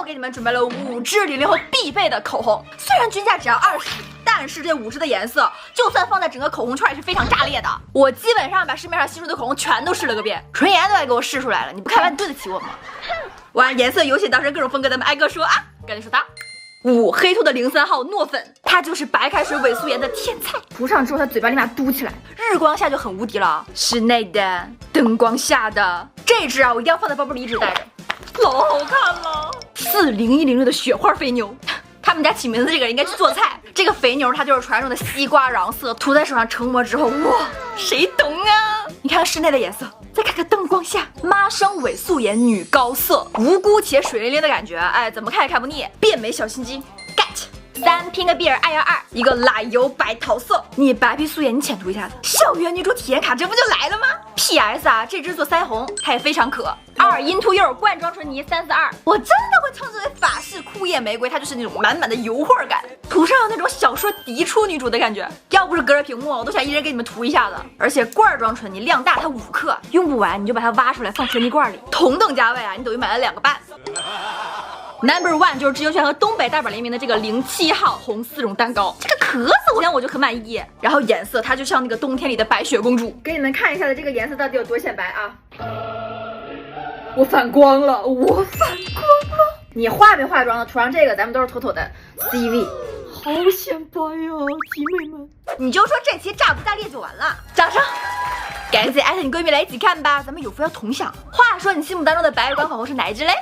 又给你们准备了5支00后必备的口红，虽然均价只要20，但是这5支的颜色，就算放在整个口红圈也是非常炸裂的。我基本上把市面上新出的口红全都试了个遍，唇颜都还给我试出来了，你不开完你对得起我吗？我按颜色游戏当成各种风格，咱们挨个说啊。赶紧说它。5黑兔的03号糯粉，它就是白开水伪素颜的天才。涂上之后，它嘴巴立马嘟起来，日光下就很无敌了。室内的，灯光下的，这支啊，我一定要放在包包里一直带着，老好看了。40106的雪花肥牛。他们家起名字这个人应该去做菜。这个肥牛它就是传说中的西瓜瓤色，涂在手上成膜之后，哇，谁懂啊？你看室内的颜色，再看看灯光下，妈生伪素颜女高色，无辜且水灵灵的感觉，哎，怎么看也看不腻。变美小心机 ，get。3 Pink Bear 212，一个奶油白桃色，你白皮素颜你浅涂一下子，校园女主体验卡这不就来了吗 ？PS 啊，这支做腮红，它也非常可。2 Into You 罐装唇泥342，我真的会称之为法式枯叶玫瑰，它就是那种满满的油画感，涂上有那种小说嫡出女主的感觉。要不是隔着屏幕，我都想一人给你们涂一下子。而且罐装唇泥量大，它5克，用不完你就把它挖出来放唇泥罐里，同等价位啊，你等于买了2个半。Number 1就是知优轩和东北大板联名的这个07号红丝绒蛋糕，这个壳子我就很满意。然后颜色它就像那个冬天里的白雪公主，给你们看一下的这个颜色到底有多显白啊！我反光了，我反光了。你化没化妆的涂上这个，咱们都是妥妥的 CV， 好显白呀，姐妹们！你就说这期炸不炸裂就完了，掌声！赶紧艾特你闺蜜来一起看吧，咱们有福要同享。话说你心目当中的白月光口红是哪一支嘞？